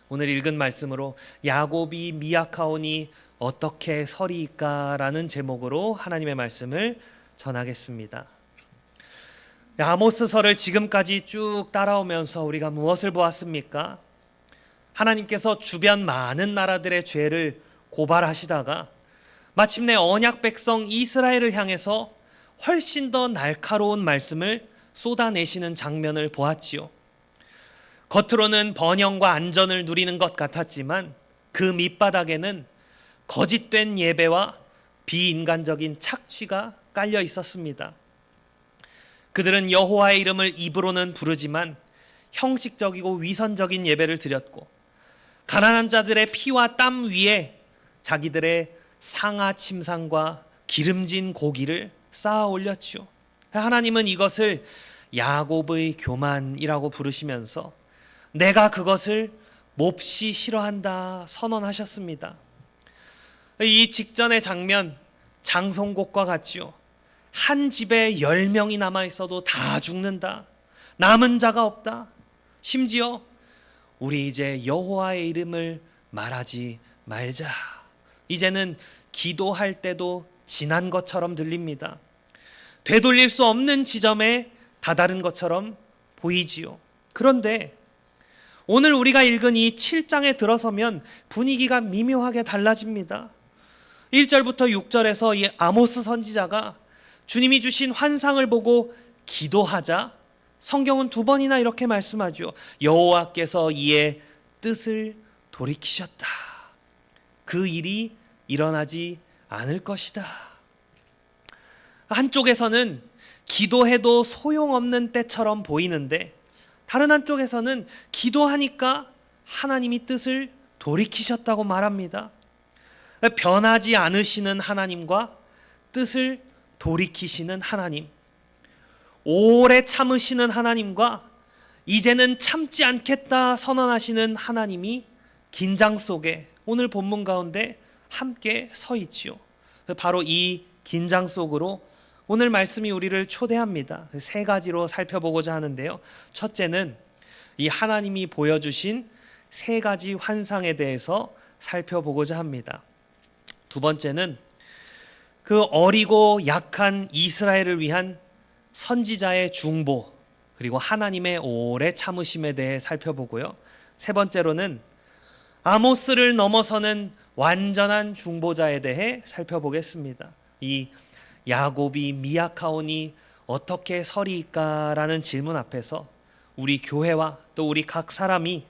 오늘 읽은 말씀으로 야곱이 미약하오니 어떻게 서리이까라는 제목으로 하나님의 말씀을 전하겠습니다. 아모스서를 지금까지 쭉 따라오면서 우리가 무엇을 보았습니까? 하나님께서 주변 많은 나라들의 죄를 고발하시다가 마침내 언약 백성 이스라엘을 향해서 훨씬 더 날카로운 말씀을 쏟아내시는 장면을 보았지요. 겉으로는 번영과 안전을 누리는 것 같았지만 그 밑바닥에는 거짓된 예배와 비인간적인 착취가 깔려 있었습니다. 그들은 여호와의 이름을 입으로는 부르지만 형식적이고 위선적인 예배를 드렸고, 가난한 자들의 피와 땀 위에 자기들의 상아 침상과 기름진 고기를 쌓아 올렸지요. 하나님은 이것을 야곱의 교만이라고 부르시면서 내가 그것을 몹시 싫어한다 선언하셨습니다. 이 직전의 장면, 장송곡과 같지요. 한 집에 10명이 남아 있어도 다 죽는다. 남은 자가 없다. 심지어 우리 이제 여호와의 이름을 말하지 말자. 이제는 기도할 때도 지난 것처럼 들립니다. 되돌릴 수 없는 지점에 다다른 것처럼 보이지요. 그런데 오늘 우리가 읽은 이 7장에 들어서면 분위기가 미묘하게 달라집니다. 1절부터 6절에서 이 아모스 선지자가 주님이 주신 환상을 보고 기도하자 성경은 2번이나 이렇게 말씀하죠. 여호와께서 이의 뜻을 돌이키셨다. 그 일이 일어나지 않을 것이다. 한쪽에서는 기도해도 소용없는 때처럼 보이는데 다른 한쪽에서는 기도하니까 하나님이 뜻을 돌이키셨다고 말합니다. 변하지 않으시는 하나님과 뜻을 돌이키시는 하나님, 오래 참으시는 하나님과 이제는 참지 않겠다 선언하시는 하나님이 긴장 속에 오늘 본문 가운데 함께 서 있지요. 바로 이 긴장 속으로 오늘 말씀이 우리를 초대합니다. 3가지로 살펴보고자 하는데요. 첫째는 이 하나님이 보여주신 3가지 환상에 대해서 살펴보고자 합니다. 2번째는 그 어리고 약한 이스라엘을 위한 선지자의 중보, 그리고 하나님의 오래 참으심에 대해 살펴보고요. 3번째로는 아모스를 넘어서는 완전한 중보자에 대해 살펴보겠습니다. 이 야곱이 미약하오니 어떻게 서리이까라는 질문 앞에서 우리 교회와 또 우리 각 사람이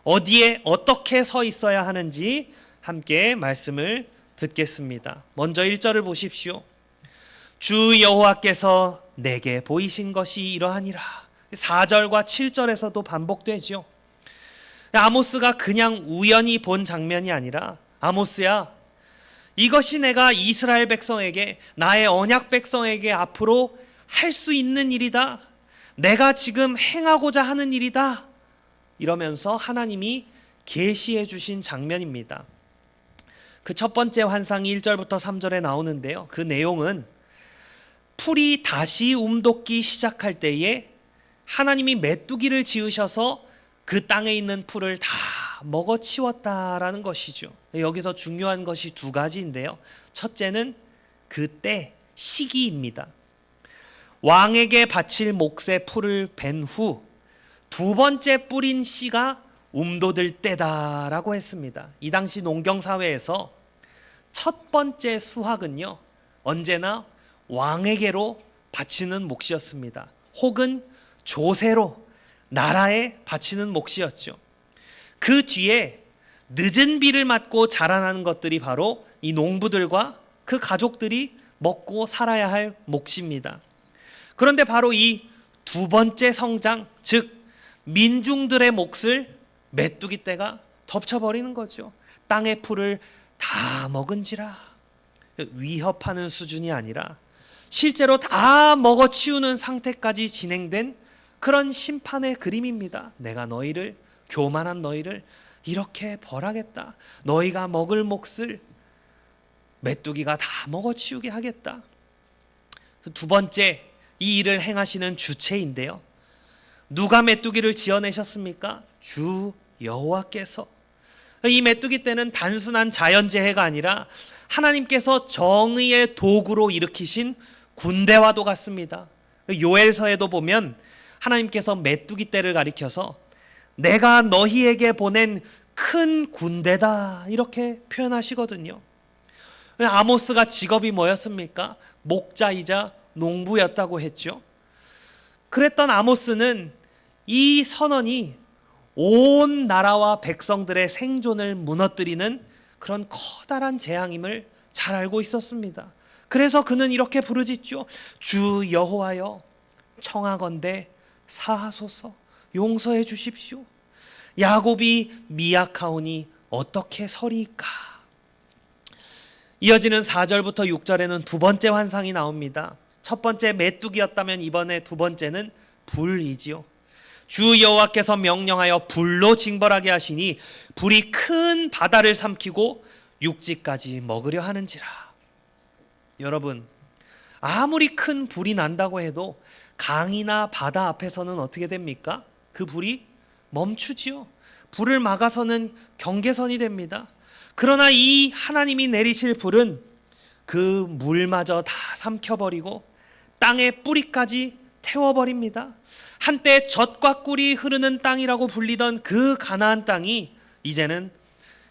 어디에 어떻게 서 있어야 하는지 함께 말씀을 듣겠습니다. 먼저 1절을 보십시오. 주 여호와께서 내게 보이신 것이 이러하니라. 4절과 7절에서도 반복되죠. 아모스가 그냥 우연히 본 장면이 아니라 아모스야, 이것이 내가 이스라엘 백성에게, 나의 언약 백성에게 앞으로 할 수 있는 일이다. 내가 지금 행하고자 하는 일이다. 이러면서 하나님이 계시해 주신 장면입니다. 그 첫 번째 환상이 1절부터 3절에 나오는데요. 그 내용은 풀이 다시 움돋기 시작할 때에 하나님이 메뚜기를 지으셔서 그 땅에 있는 풀을 다 먹어치웠다라는 것이죠. 여기서 중요한 것이 2가지인데요. 첫째는 그때 시기입니다. 왕에게 바칠 몫의 풀을 벤 후 2번째 뿌린 씨가 움돋을 때다라고 했습니다. 이 당시 농경사회에서 첫 번째 수확은요, 언제나 왕에게로 바치는 몫이었습니다. 혹은 조세로 나라에 바치는 몫이었죠. 그 뒤에 늦은 비를 맞고 자라나는 것들이 바로 이 농부들과 그 가족들이 먹고 살아야 할 몫입니다. 그런데 바로 이 2번째 성장, 즉 민중들의 몫을 메뚜기 떼가 덮쳐버리는 거죠. 땅의 풀을 다 먹은지라. 위협하는 수준이 아니라 실제로 다 먹어치우는 상태까지 진행된 그런 심판의 그림입니다. 내가 너희를, 교만한 너희를 이렇게 벌하겠다. 너희가 먹을 몫을 메뚜기가 다 먹어치우게 하겠다. 2번째, 이 일을 행하시는 주체인데요. 누가 메뚜기를 지어내셨습니까? 주 여호와께서. 이 메뚜기 떼는 단순한 자연재해가 아니라 하나님께서 정의의 도구로 일으키신 군대와도 같습니다. 요엘서에도 보면 하나님께서 메뚜기 떼를 가리켜서 내가 너희에게 보낸 큰 군대다 이렇게 표현하시거든요. 아모스가 직업이 뭐였습니까? 목자이자 농부였다고 했죠. 그랬던 아모스는 이 선언이 온 나라와 백성들의 생존을 무너뜨리는 그런 커다란 재앙임을 잘 알고 있었습니다. 그래서 그는 이렇게 부르짖죠. 주 여호와여, 청하건대 사하소서, 용서해 주십시오. 야곱이 미약하오니 어떻게 서리이까. 이어지는 4절부터 6절에는 두 번째 환상이 나옵니다. 첫 번째 메뚜기였다면 이번에 두 번째는 불이지요. 주 여호와께서 명령하여 불로 징벌하게 하시니 불이 큰 바다를 삼키고 육지까지 먹으려 하는지라. 여러분, 아무리 큰 불이 난다고 해도 강이나 바다 앞에서는 어떻게 됩니까? 그 불이 멈추지요. 불을 막아서는 경계선이 됩니다. 그러나 이 하나님이 내리실 불은 그 물마저 다 삼켜버리고 땅의 뿌리까지 태워버립니다. 한때 젖과 꿀이 흐르는 땅이라고 불리던 그 가나안 땅이 이제는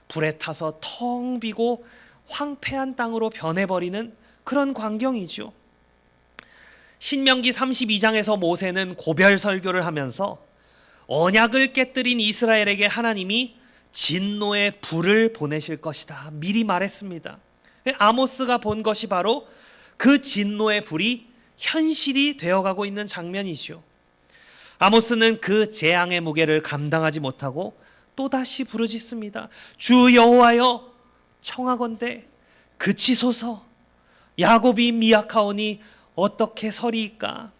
불에 타서 텅 비고 황폐한 땅으로 변해버리는 그런 광경이죠. 신명기 32장에서 모세는 고별 설교를 하면서 언약을 깨뜨린 이스라엘에게 하나님이 진노의 불을 보내실 것이다 미리 말했습니다. 아모스가 본 것이 바로 그 진노의 불이 현실이 되어가고 있는 장면이죠. 아모스는 그 재앙의 무게를 감당하지 못하고 또다시 부르짖습니다. 주 여호와여, 청하건대 그치소서. 야곱이 미약하오니 어떻게 서리이까.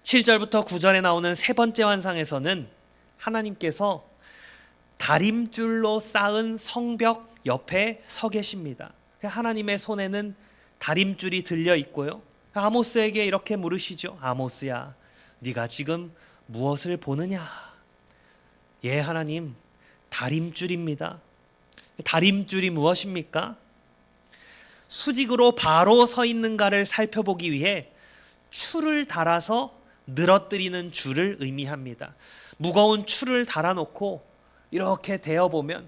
7절부터 9절에 나오는 세 번째 환상에서는 하나님께서 다림줄로 쌓은 성벽 옆에 서 계십니다. 하나님의 손에는 다림줄이 들려 있고요. 아모스에게 이렇게 물으시죠. 아모스야, 네가 지금 무엇을 보느냐? 예, 하나님, 다림줄입니다. 다림줄이 무엇입니까? 수직으로 바로 서 있는가를 살펴보기 위해 추를 달아서 늘어뜨리는 줄을 의미합니다. 무거운 추를 달아놓고 이렇게 대어보면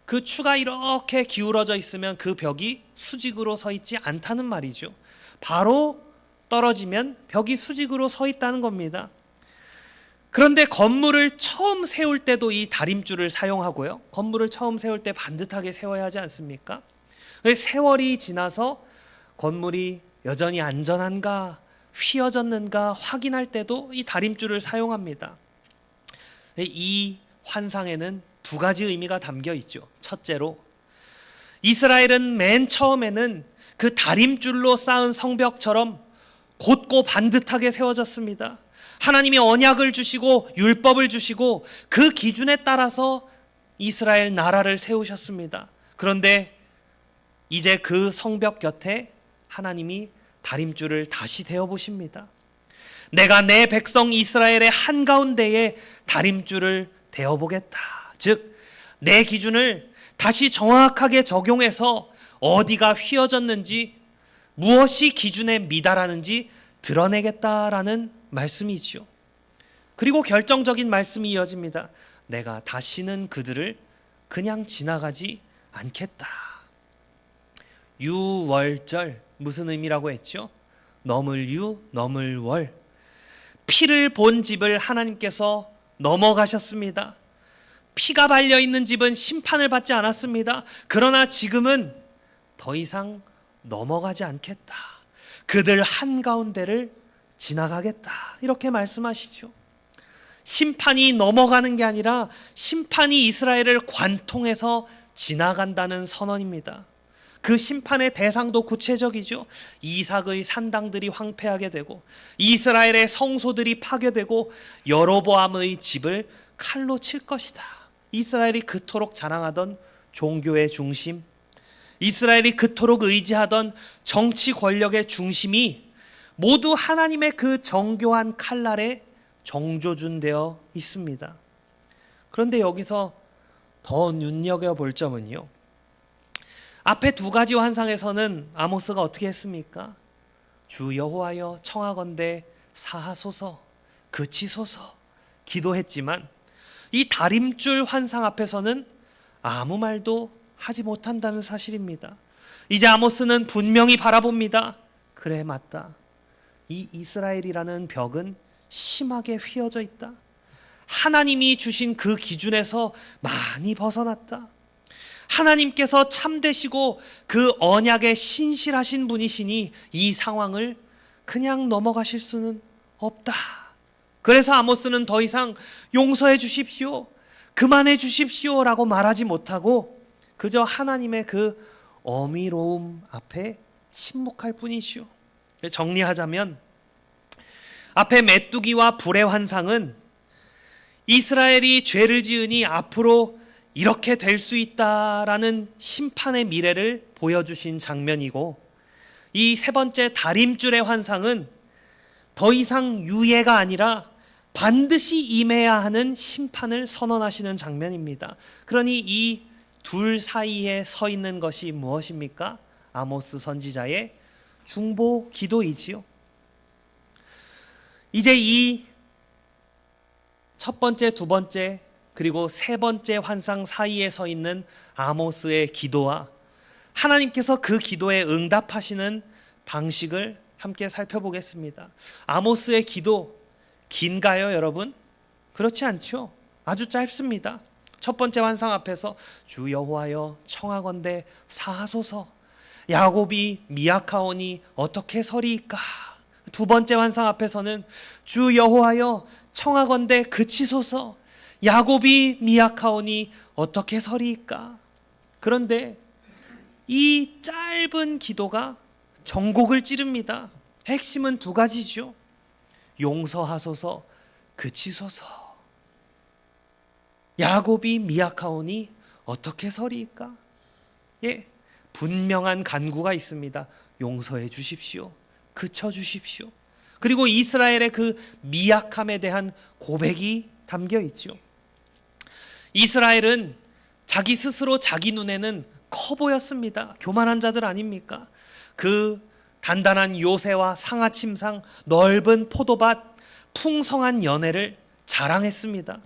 그 추가 이렇게 기울어져 있으면 그 벽이 수직으로 서 있지 않다는 말이죠. 바로 떨어지면 벽이 수직으로 서 있다는 겁니다. 그런데 건물을 처음 세울 때도 이 다림줄을 사용하고요. 건물을 처음 세울 때 반듯하게 세워야 하지 않습니까? 세월이 지나서 건물이 여전히 안전한가 휘어졌는가 확인할 때도 이 다림줄을 사용합니다. 이 환상에는 두 가지 의미가 담겨 있죠. 첫째로, 이스라엘은 맨 처음에는 그 다림줄로 쌓은 성벽처럼 곧고 반듯하게 세워졌습니다. 하나님이 언약을 주시고 율법을 주시고 그 기준에 따라서 이스라엘 나라를 세우셨습니다. 그런데 이제 그 성벽 곁에 하나님이 다림줄을 다시 대어 보십니다. 내가 내 백성 이스라엘의 한가운데에 다림줄을 대어 보겠다. 즉, 내 기준을 다시 정확하게 적용해서 어디가 휘어졌는지 무엇이 기준에 미달하는지 드러내겠다라는 말씀이지요. 그리고 결정적인 말씀이 이어집니다. 내가 다시는 그들을 그냥 지나가지 않겠다. 유월절 무슨 의미라고 했죠? 넘을유 넘을월. 피를 본 집을 하나님께서 넘어가셨습니다. 피가 발려 있는 집은 심판을 받지 않았습니다. 그러나 지금은 더 이상 넘어가지 않겠다. 그들 한가운데를 지나가겠다. 이렇게 말씀하시죠. 심판이 넘어가는 게 아니라 심판이 이스라엘을 관통해서 지나간다는 선언입니다. 그 심판의 대상도 구체적이죠. 이삭의 산당들이 황폐하게 되고 이스라엘의 성소들이 파괴되고 여로보암의 집을 칼로 칠 것이다. 이스라엘이 그토록 자랑하던 종교의 중심, 이스라엘이 그토록 의지하던 정치 권력의 중심이 모두 하나님의 그 정교한 칼날에 정조준되어 있습니다. 그런데 여기서 더 눈여겨볼 점은요, 앞에 두 가지 환상에서는 아모스가 어떻게 했습니까? 주 여호와여 청하건대 사하소서, 그치소서 기도했지만 이 다림줄 환상 앞에서는 아무 말도 하지 못한다는 사실입니다. 이제 아모스는 분명히 바라봅니다. 그래, 맞다. 이 이스라엘이라는 벽은 심하게 휘어져 있다. 하나님이 주신 그 기준에서 많이 벗어났다. 하나님께서 참되시고 그 언약에 신실하신 분이시니 이 상황을 그냥 넘어가실 수는 없다. 그래서 아모스는 더 이상 용서해 주십시오, 그만해 주십시오라고 말하지 못하고 그저 하나님의 그 어미로움 앞에 침묵할 뿐이시오. 정리하자면 앞에 메뚜기와 불의 환상은 이스라엘이 죄를 지으니 앞으로 이렇게 될 수 있다라는 심판의 미래를 보여주신 장면이고, 이 세 번째 다림줄의 환상은 더 이상 유예가 아니라 반드시 임해야 하는 심판을 선언하시는 장면입니다. 그러니 이 둘 사이에 서 있는 것이 무엇입니까? 아모스 선지자의 중보 기도이지요. 이제 이 첫 번째, 두 번째, 그리고 세 번째 환상 사이에 서 있는 아모스의 기도와 하나님께서 그 기도에 응답하시는 방식을 함께 살펴보겠습니다. 아모스의 기도 긴가요, 여러분? 그렇지 않죠. 아주 짧습니다. 첫 번째 환상 앞에서 주 여호와여 청하건대 사하소서, 야곱이 미약하오니 어떻게 서리이까. 두 번째 환상 앞에서는 주 여호와여 청하건대 그치소서, 야곱이 미약하오니 어떻게 서리이까. 그런데 이 짧은 기도가 전곡을 찌릅니다. 핵심은 두 가지죠. 용서하소서, 그치소서. 야곱이 미약하오니 어떻게 서리이까. 예, 분명한 간구가 있습니다. 용서해 주십시오, 그쳐 주십시오. 그리고 이스라엘의 그 미약함에 대한 고백이 담겨 있죠. 이스라엘은 자기 스스로 자기 눈에는 커 보였습니다. 교만한 자들 아닙니까? 그 단단한 요새와 상아침상, 넓은 포도밭, 풍성한 연회를 자랑했습니다.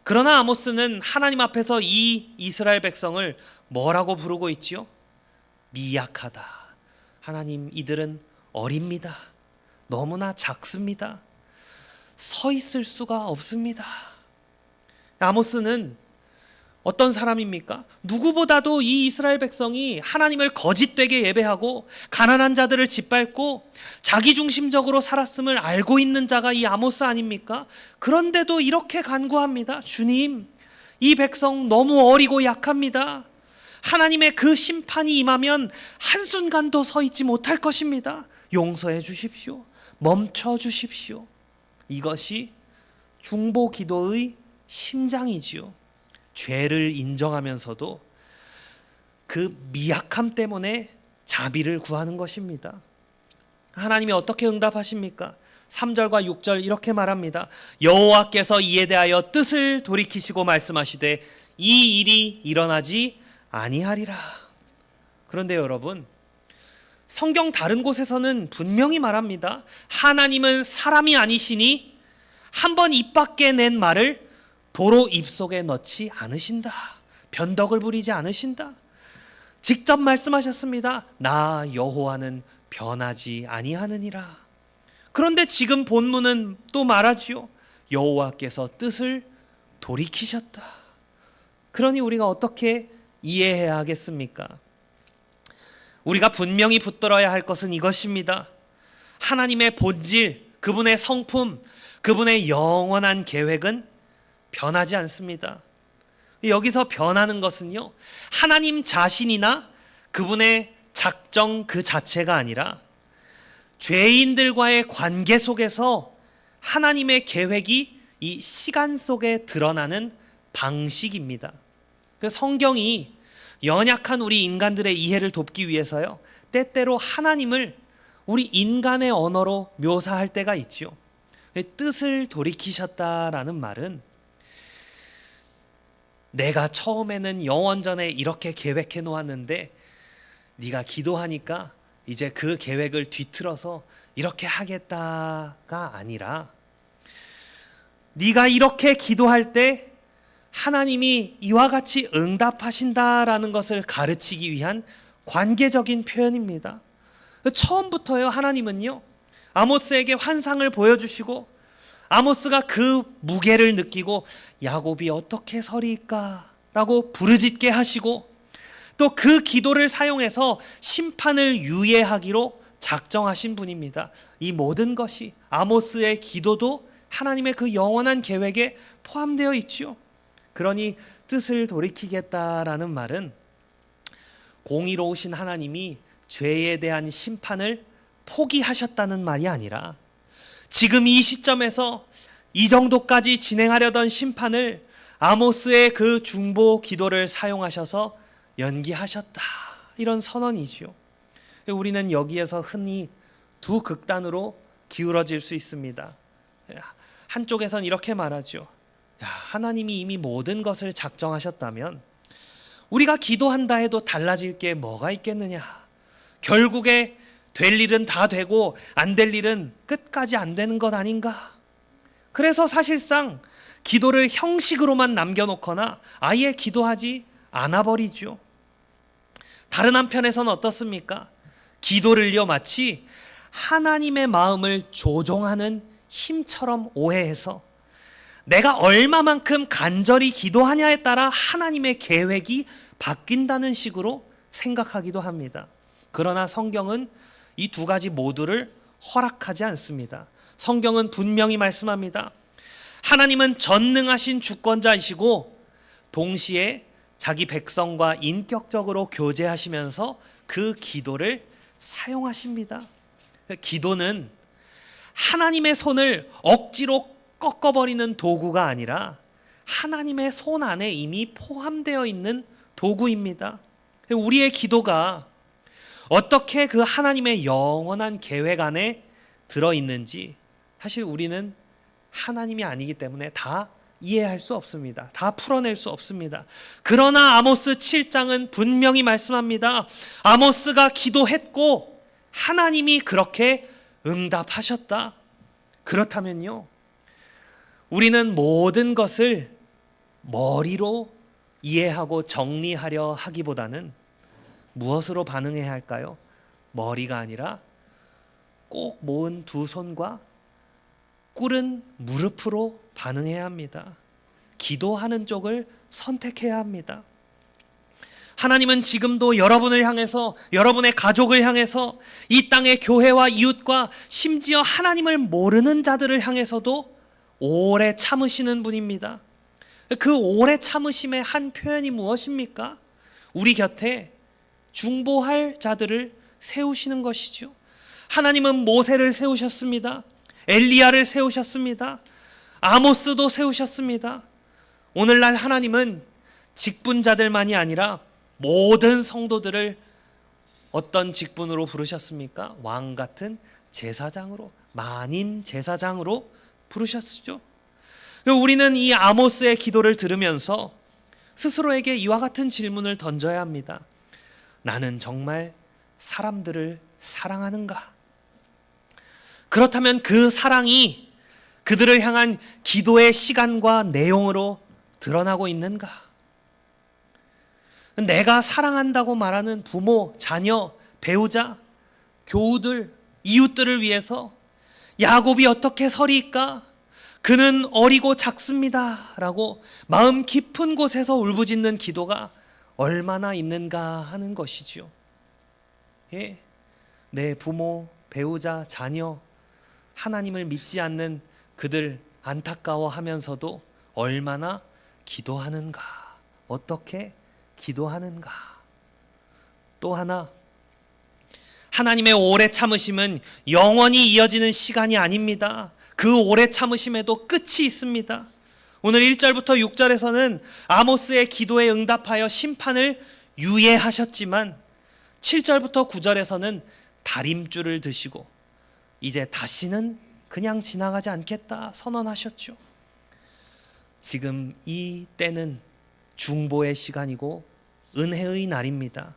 그러나 아모스는 하나님 앞에서 이 이스라엘 백성을 뭐라고 부르고 있지요? 미약하다. 하나님, 이들은 어립니다. 너무나 작습니다. 서 있을 수가 없습니다. 아모스는 어떤 사람입니까? 누구보다도 이 이스라엘 백성이 하나님을 거짓되게 예배하고 가난한 자들을 짓밟고 자기중심적으로 살았음을 알고 있는 자가 이 아모스 아닙니까? 그런데도 이렇게 간구합니다. 주님, 이 백성 너무 어리고 약합니다. 하나님의 그 심판이 임하면 한순간도 서 있지 못할 것입니다. 용서해 주십시오. 멈춰 주십시오. 이것이 중보 기도의 심장이지요. 죄를 인정하면서도 그 미약함 때문에 자비를 구하는 것입니다. 하나님이 어떻게 응답하십니까? 3절과 6절 이렇게 말합니다. 여호와께서 이에 대하여 뜻을 돌이키시고 말씀하시되 이 일이 일어나지 아니하리라. 그런데 여러분, 성경 다른 곳에서는 분명히 말합니다. 하나님은 사람이 아니시니 한번 입 밖에 낸 말을 도로 입속에 넣지 않으신다. 변덕을 부리지 않으신다. 직접 말씀하셨습니다. 나 여호와는 변하지 아니하느니라. 그런데 지금 본문은 또 말하지요. 여호와께서 뜻을 돌이키셨다. 그러니 우리가 어떻게 이해해야 하겠습니까? 우리가 분명히 붙들어야 할 것은 이것입니다. 하나님의 본질, 그분의 성품, 그분의 영원한 계획은 변하지 않습니다. 여기서 변하는 것은요, 하나님 자신이나 그분의 작정 그 자체가 아니라 죄인들과의 관계 속에서 하나님의 계획이 이 시간 속에 드러나는 방식입니다. 그 성경이 연약한 우리 인간들의 이해를 돕기 위해서요, 때때로 하나님을 우리 인간의 언어로 묘사할 때가 있죠. 뜻을 돌이키셨다라는 말은 내가 처음에는 영원전에 이렇게 계획해 놓았는데 네가 기도하니까 이제 그 계획을 뒤틀어서 이렇게 하겠다가 아니라, 네가 이렇게 기도할 때 하나님이 이와 같이 응답하신다라는 것을 가르치기 위한 관계적인 표현입니다. 처음부터요, 하나님은요, 아모스에게 환상을 보여주시고 아모스가 그 무게를 느끼고 야곱이 어떻게 서리까 라고 부르짖게 하시고, 또 그 기도를 사용해서 심판을 유예하기로 작정하신 분입니다. 이 모든 것이, 아모스의 기도도 하나님의 그 영원한 계획에 포함되어 있지요. 그러니 뜻을 돌이키겠다라는 말은 공의로우신 하나님이 죄에 대한 심판을 포기하셨다는 말이 아니라, 지금 이 시점에서 이 정도까지 진행하려던 심판을 아모스의 그 중보 기도를 사용하셔서 연기하셨다, 이런 선언이지요. 우리는 여기에서 흔히 두 극단으로 기울어질 수 있습니다. 한쪽에선 이렇게 말하죠. 하나님이 이미 모든 것을 작정하셨다면 우리가 기도한다 해도 달라질 게 뭐가 있겠느냐. 결국에 될 일은 다 되고 안 될 일은 끝까지 안 되는 것 아닌가. 그래서 사실상 기도를 형식으로만 남겨놓거나 아예 기도하지 않아버리죠. 다른 한편에서는 어떻습니까? 기도를요, 마치 하나님의 마음을 조종하는 힘처럼 오해해서 내가 얼마만큼 간절히 기도하냐에 따라 하나님의 계획이 바뀐다는 식으로 생각하기도 합니다. 그러나 성경은 이 두 가지 모두를 허락하지 않습니다. 성경은 분명히 말씀합니다. 하나님은 전능하신 주권자이시고 동시에 자기 백성과 인격적으로 교제하시면서 그 기도를 사용하십니다. 기도는 하나님의 손을 억지로 꺾어버리는 도구가 아니라 하나님의 손 안에 이미 포함되어 있는 도구입니다. 우리의 기도가 어떻게 그 하나님의 영원한 계획 안에 들어있는지 사실 우리는 하나님이 아니기 때문에 다 이해할 수 없습니다. 다 풀어낼 수 없습니다. 그러나 아모스 7장은 분명히 말씀합니다. 아모스가 기도했고 하나님이 그렇게 응답하셨다. 그렇다면요, 우리는 모든 것을 머리로 이해하고 정리하려 하기보다는 무엇으로 반응해야 할까요? 머리가 아니라 꼭 모은 두 손과 꿇은 무릎으로 반응해야 합니다. 기도하는 쪽을 선택해야 합니다. 하나님은 지금도 여러분을 향해서, 여러분의 가족을 향해서, 이 땅의 교회와 이웃과 심지어 하나님을 모르는 자들을 향해서도 오래 참으시는 분입니다. 그 오래 참으심의 한 표현이 무엇입니까? 우리 곁에 중보할 자들을 세우시는 것이죠. 하나님은 모세를 세우셨습니다. 엘리야를 세우셨습니다. 아모스도 세우셨습니다. 오늘날 하나님은 직분자들만이 아니라 모든 성도들을 어떤 직분으로 부르셨습니까? 왕 같은 제사장으로, 만인 제사장으로 부르셨죠. 우리는 이 아모스의 기도를 들으면서 스스로에게 이와 같은 질문을 던져야 합니다. 나는 정말 사람들을 사랑하는가? 그렇다면 그 사랑이 그들을 향한 기도의 시간과 내용으로 드러나고 있는가? 내가 사랑한다고 말하는 부모, 자녀, 배우자, 교우들, 이웃들을 위해서 야곱이 어떻게 서리까? 그는 어리고 작습니다 라고 마음 깊은 곳에서 울부짖는 기도가 얼마나 있는가 하는 것이죠. 예, 내 부모, 배우자, 자녀, 하나님을 믿지 않는 그들 안타까워하면서도 얼마나 기도하는가, 어떻게 기도하는가. 또 하나, 하나님의 오래 참으심은 영원히 이어지는 시간이 아닙니다. 그 오래 참으심에도 끝이 있습니다. 오늘 1절부터 6절에서는 아모스의 기도에 응답하여 심판을 유예하셨지만 7절부터 9절에서는 다림줄을 드시고 이제 다시는 그냥 지나가지 않겠다 선언하셨죠. 지금 이 때는 중보의 시간이고 은혜의 날입니다.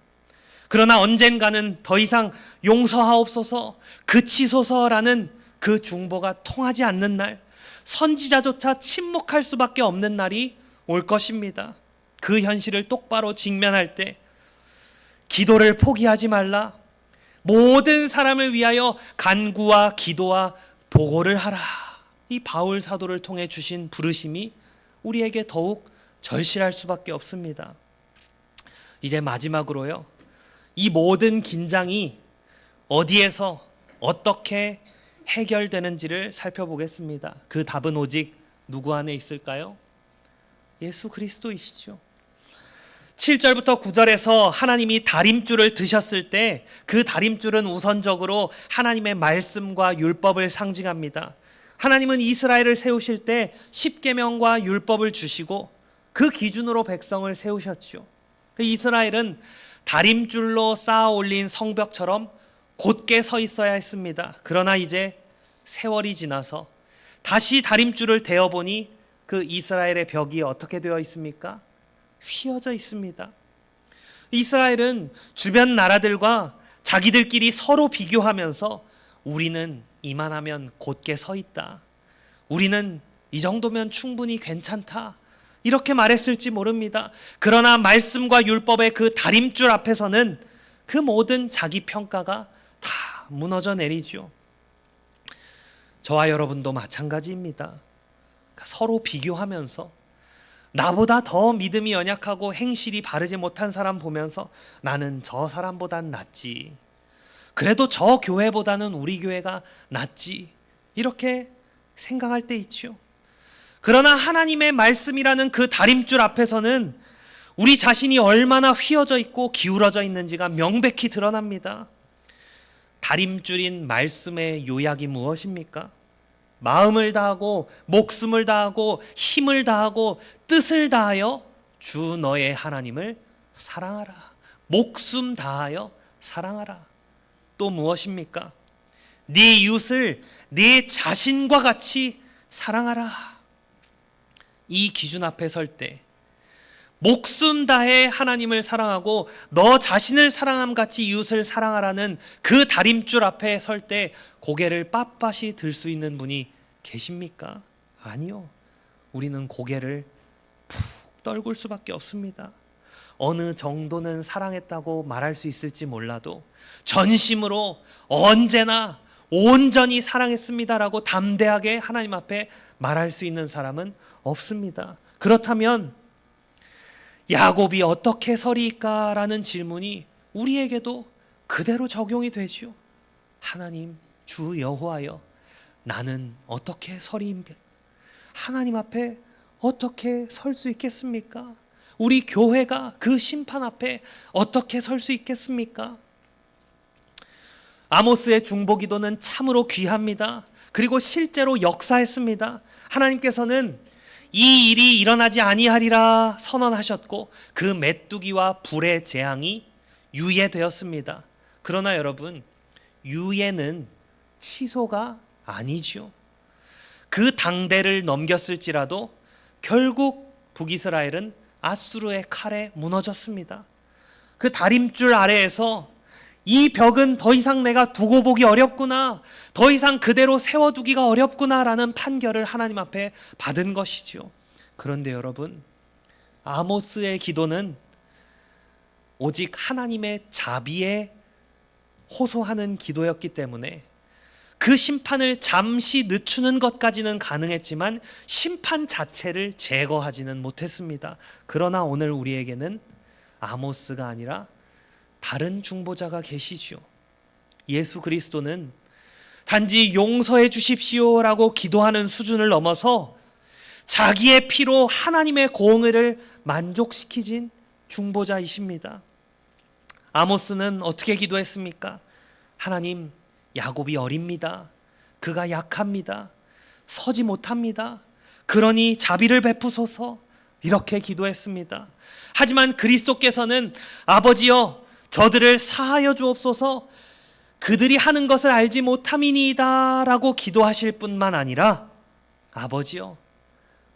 그러나 언젠가는 더 이상 용서하옵소서, 그치소서라는 그 중보가 통하지 않는 날, 선지자조차 침묵할 수밖에 없는 날이 올 것입니다. 그 현실을 똑바로 직면할 때 기도를 포기하지 말라, 모든 사람을 위하여 간구와 기도와 도고를 하라. 이 바울 사도를 통해 주신 부르심이 우리에게 더욱 절실할 수밖에 없습니다. 이제 마지막으로요, 이 모든 긴장이 어디에서 어떻게 해결되는지를 살펴보겠습니다. 그 답은 오직 누구 안에 있을까요? 예수 그리스도이시죠. 7절부터 9절에서 하나님이 다림줄을 드셨을 때 그 다림줄은 우선적으로 하나님의 말씀과 율법을 상징합니다. 하나님은 이스라엘을 세우실 때 십계명과 율법을 주시고 그 기준으로 백성을 세우셨죠. 이스라엘은 다림줄로 쌓아 올린 성벽처럼 곧게 서 있어야 했습니다. 그러나 이제 세월이 지나서 다시 다림줄을 대어보니 그 이스라엘의 벽이 어떻게 되어 있습니까? 휘어져 있습니다. 이스라엘은 주변 나라들과 자기들끼리 서로 비교하면서 우리는 이만하면 곧게 서 있다, 우리는 이 정도면 충분히 괜찮다, 이렇게 말했을지 모릅니다. 그러나 말씀과 율법의 그 다림줄 앞에서는 그 모든 자기 평가가 다 무너져 내리죠. 저와 여러분도 마찬가지입니다. 그러니까 서로 비교하면서 나보다 더 믿음이 연약하고 행실이 바르지 못한 사람 보면서 나는 저 사람보단 낫지, 그래도 저 교회보다는 우리 교회가 낫지, 이렇게 생각할 때 있죠. 그러나 하나님의 말씀이라는 그 다림줄 앞에서는 우리 자신이 얼마나 휘어져 있고 기울어져 있는지가 명백히 드러납니다. 다림줄인 말씀의 요약이 무엇입니까? 마음을 다하고 목숨을 다하고 힘을 다하고 뜻을 다하여 주 너의 하나님을 사랑하라. 목숨 다하여 사랑하라. 또 무엇입니까? 네 이웃을 네 자신과 같이 사랑하라. 이 기준 앞에 설 때 목숨 다해 하나님을 사랑하고 너 자신을 사랑함 같이 이웃을 사랑하라는 그 다림줄 앞에 설 때 고개를 빳빳이 들 수 있는 분이 계십니까? 아니요. 우리는 고개를 푹 떨굴 수밖에 없습니다. 어느 정도는 사랑했다고 말할 수 있을지 몰라도 전심으로 언제나 온전히 사랑했습니다라고 담대하게 하나님 앞에 말할 수 있는 사람은 없습니다. 그렇다면 야곱이 어떻게 서리까라는 질문이 우리에게도 그대로 적용이 되죠. 하나님 주 여호와여, 나는 어떻게 서리입니까? 하나님 앞에 어떻게 설 수 있겠습니까? 우리 교회가 그 심판 앞에 어떻게 설 수 있겠습니까? 아모스의 중보기도는 참으로 귀합니다. 그리고 실제로 역사했습니다. 하나님께서는 이 일이 일어나지 아니하리라 선언하셨고 그 메뚜기와 불의 재앙이 유예되었습니다. 그러나 여러분, 유예는 취소가 아니죠. 그 당대를 넘겼을지라도 결국 북이스라엘은 아수르의 칼에 무너졌습니다. 그 다림줄 아래에서 이 벽은 더 이상 내가 두고 보기 어렵구나, 더 이상 그대로 세워두기가 어렵구나라는 판결을 하나님 앞에 받은 것이죠. 그런데 여러분, 아모스의 기도는 오직 하나님의 자비에 호소하는 기도였기 때문에 그 심판을 잠시 늦추는 것까지는 가능했지만 심판 자체를 제거하지는 못했습니다. 그러나 오늘 우리에게는 아모스가 아니라 다른 중보자가 계시죠. 예수 그리스도는 단지 용서해 주십시오라고 기도하는 수준을 넘어서 자기의 피로 하나님의 공의를 만족시키신 중보자이십니다. 아모스는 어떻게 기도했습니까? 하나님, 야곱이 어립니다. 그가 약합니다. 서지 못합니다. 그러니 자비를 베푸소서, 이렇게 기도했습니다. 하지만 그리스도께서는 아버지여, 저들을 사하여 주옵소서, 그들이 하는 것을 알지 못함이니이다 라고 기도하실 뿐만 아니라 아버지여,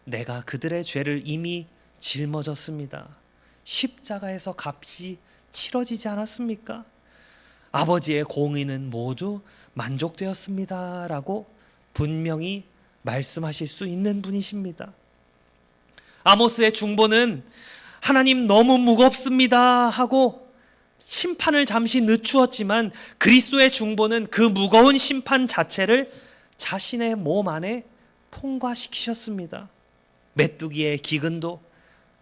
내가 그들의 죄를 이미 짊어졌습니다. 십자가에서 값이 치러지지 않았습니까? 아버지의 공의는 모두 만족되었습니다 라고 분명히 말씀하실 수 있는 분이십니다. 아모스의 중보는 하나님 너무 무겁습니다 하고 심판을 잠시 늦추었지만, 그리스도의 중보는 그 무거운 심판 자체를 자신의 몸 안에 통과시키셨습니다. 메뚜기의 기근도,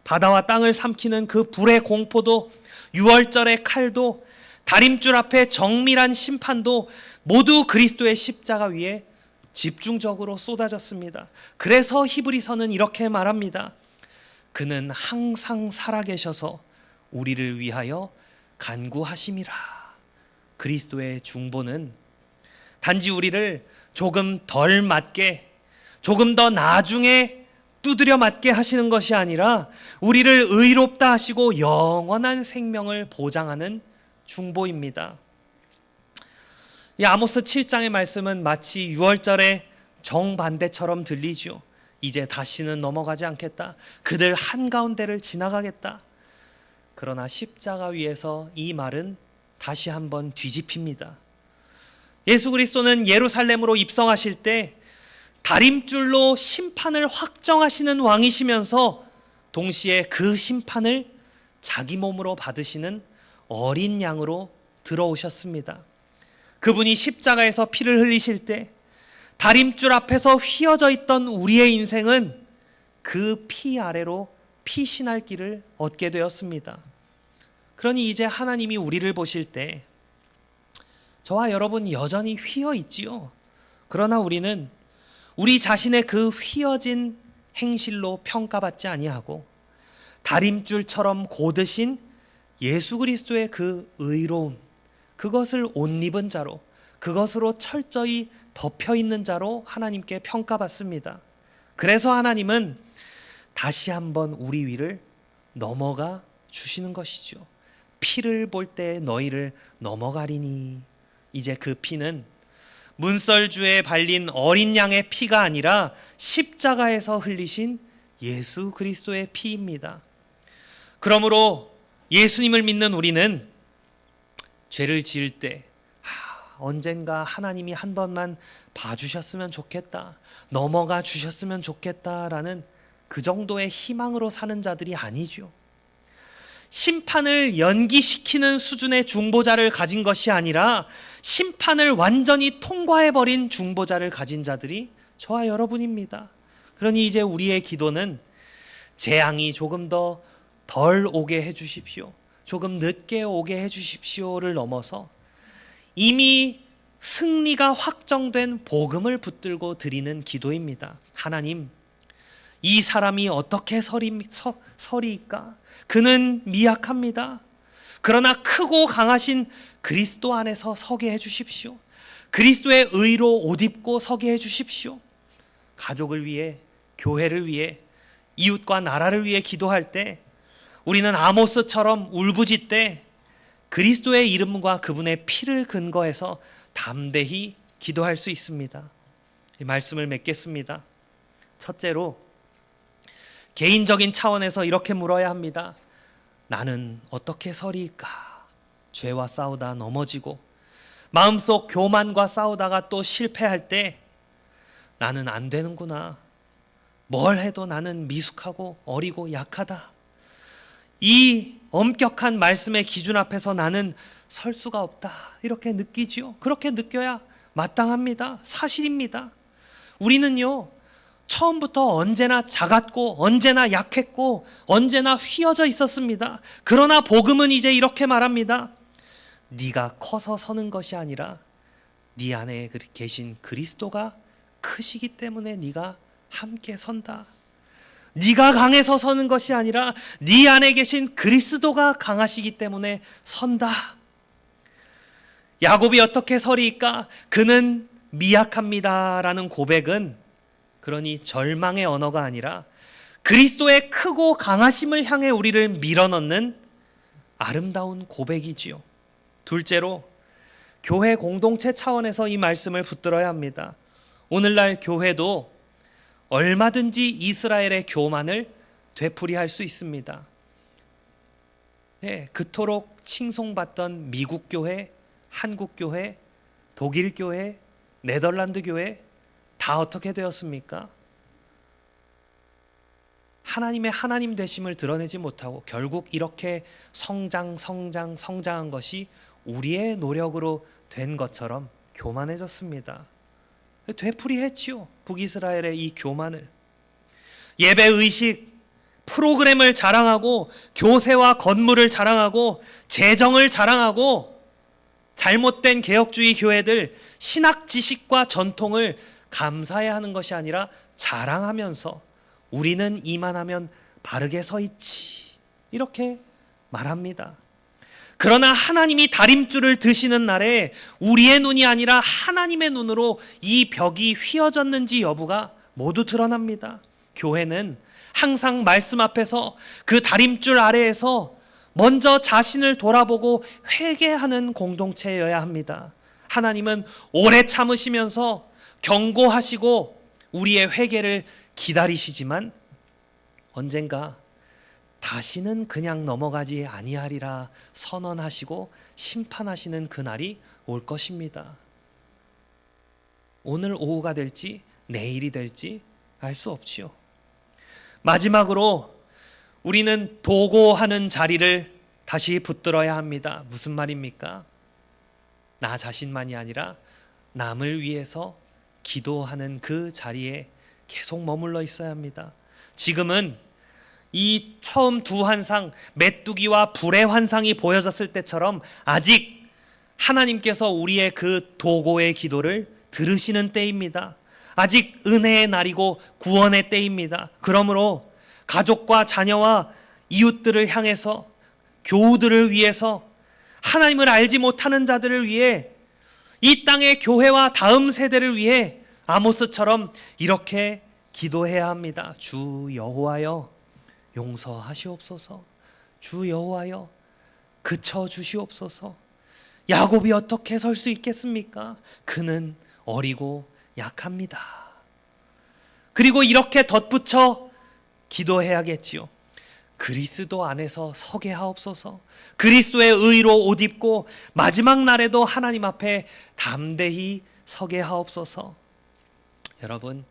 바다와 땅을 삼키는 그 불의 공포도, 유월절의 칼도, 다림줄 앞에 정밀한 심판도 모두 그리스도의 십자가 위에 집중적으로 쏟아졌습니다. 그래서 히브리서는 이렇게 말합니다. 그는 항상 살아계셔서 우리를 위하여 간구하심이라. 그리스도의 중보는 단지 우리를 조금 덜 맞게, 조금 더 나중에 두드려 맞게 하시는 것이 아니라 우리를 의롭다 하시고 영원한 생명을 보장하는 중보입니다. 이 아모스 7장의 말씀은 마치 유월절의 정반대처럼 들리죠. 이제 다시는 넘어가지 않겠다. 그들 한가운데를 지나가겠다. 그러나 십자가 위에서 이 말은 다시 한번 뒤집힙니다. 예수 그리스도는 예루살렘으로 입성하실 때 다림줄로 심판을 확정하시는 왕이시면서 동시에 그 심판을 자기 몸으로 받으시는 어린 양으로 들어오셨습니다. 그분이 십자가에서 피를 흘리실 때 다림줄 앞에서 휘어져 있던 우리의 인생은 그 피 아래로 피신할 길을 얻게 되었습니다. 그러니 이제 하나님이 우리를 보실 때 저와 여러분 여전히 휘어 있지요. 그러나 우리는 우리 자신의 그 휘어진 행실로 평가받지 아니하고 다림줄처럼 고드신 예수 그리스도의 그 의로움, 그것을 옷 입은 자로, 그것으로 철저히 덮여 있는 자로 하나님께 평가받습니다. 그래서 하나님은 다시 한번 우리 위를 넘어가 주시는 것이죠. 피를 볼 때 너희를 넘어가리니. 이제 그 피는 문설주에 발린 어린 양의 피가 아니라 십자가에서 흘리신 예수 그리스도의 피입니다. 그러므로 예수님을 믿는 우리는 죄를 지을 때 언젠가 하나님이 한 번만 봐주셨으면 좋겠다, 넘어가 주셨으면 좋겠다라는 그 정도의 희망으로 사는 자들이 아니죠. 심판을 연기시키는 수준의 중보자를 가진 것이 아니라 심판을 완전히 통과해버린 중보자를 가진 자들이 저와 여러분입니다. 그러니 이제 우리의 기도는 재앙이 조금 더 덜 오게 해주십시오, 조금 늦게 오게 해주십시오를 넘어서 이미 승리가 확정된 복음을 붙들고 드리는 기도입니다. 하나님, 이 사람이 어떻게 서리이까? 그는 미약합니다. 그러나 크고 강하신 그리스도 안에서 서게 해주십시오. 그리스도의 의로 옷 입고 서게 해주십시오. 가족을 위해, 교회를 위해, 이웃과 나라를 위해 기도할 때 우리는 아모스처럼 울부짖되 그리스도의 이름과 그분의 피를 근거해서 담대히 기도할 수 있습니다. 이 말씀을 맺겠습니다. 첫째로 개인적인 차원에서 이렇게 물어야 합니다. 나는 어떻게 서리일까? 죄와 싸우다 넘어지고 마음속 교만과 싸우다가 또 실패할 때 나는 안 되는구나, 뭘 해도 나는 미숙하고 어리고 약하다, 이 엄격한 말씀의 기준 앞에서 나는 설 수가 없다, 이렇게 느끼지요. 그렇게 느껴야 마땅합니다. 사실입니다. 우리는요, 처음부터 언제나 작았고 언제나 약했고 언제나 휘어져 있었습니다. 그러나 복음은 이제 이렇게 말합니다. 네가 커서 서는 것이 아니라 네 안에 계신 그리스도가 크시기 때문에 네가 함께 선다. 네가 강해서 서는 것이 아니라 네 안에 계신 그리스도가 강하시기 때문에 선다. 야곱이 어떻게 서리이까? 그는 미약합니다라는 고백은 그러니 절망의 언어가 아니라 그리스도의 크고 강하심을 향해 우리를 밀어넣는 아름다운 고백이지요. 둘째로 교회 공동체 차원에서 이 말씀을 붙들어야 합니다. 오늘날 교회도 얼마든지 이스라엘의 교만을 되풀이할 수 있습니다. 예, 그토록 칭송받던 미국 교회, 한국 교회, 독일 교회, 네덜란드 교회 다 어떻게 되었습니까? 하나님의 하나님 되심을 드러내지 못하고 결국 이렇게 성장한 것이 우리의 노력으로 된 것처럼 교만해졌습니다. 되풀이했지요. 북이스라엘의 이 교만을. 예배의식, 프로그램을 자랑하고 교세와 건물을 자랑하고 재정을 자랑하고 잘못된 개혁주의 교회들 신학 지식과 전통을 감사해야 하는 것이 아니라 자랑하면서 우리는 이만하면 바르게 서 있지 이렇게 말합니다. 그러나 하나님이 다림줄을 드시는 날에 우리의 눈이 아니라 하나님의 눈으로 이 벽이 휘어졌는지 여부가 모두 드러납니다. 교회는 항상 말씀 앞에서 그 다림줄 아래에서 먼저 자신을 돌아보고 회개하는 공동체여야 합니다. 하나님은 오래 참으시면서 경고하시고 우리의 회개를 기다리시지만 언젠가 다시는 그냥 넘어가지 아니하리라 선언하시고 심판하시는 그날이 올 것입니다. 오늘 오후가 될지 내일이 될지 알 수 없지요. 마지막으로 우리는 도고하는 자리를 다시 붙들어야 합니다. 무슨 말입니까? 나 자신만이 아니라 남을 위해서 기도하는 그 자리에 계속 머물러 있어야 합니다. 지금은 이 처음 두 환상, 메뚜기와 불의 환상이 보여졌을 때처럼 아직 하나님께서 우리의 그 도고의 기도를 들으시는 때입니다. 아직 은혜의 날이고 구원의 때입니다. 그러므로 가족과 자녀와 이웃들을 향해서, 교우들을 위해서, 하나님을 알지 못하는 자들을 위해, 이 땅의 교회와 다음 세대를 위해 아모스처럼 이렇게 기도해야 합니다. 주 여호와여 용서하시옵소서. 주 여호와여 그쳐 주시옵소서. 야곱이 어떻게 설 수 있겠습니까? 그는 어리고 약합니다. 그리고 이렇게 덧붙여 기도해야겠지요. 그리스도 안에서 서게 하옵소서. 그리스도의 의로 옷 입고 마지막 날에도 하나님 앞에 담대히 서게 하옵소서. 여러분,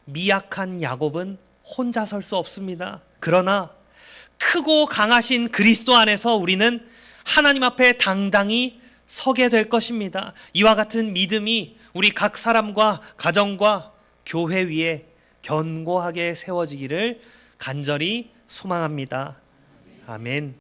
미약한 야곱은 혼자 설 수 없습니다. 그러나 크고 강하신 그리스도 안에서 우리는 하나님 앞에 당당히 서게 될 것입니다. 이와 같은 믿음이 우리 각 사람과 가정과 교회 위에 견고하게 세워지기를 간절히 소망합니다. 아멘.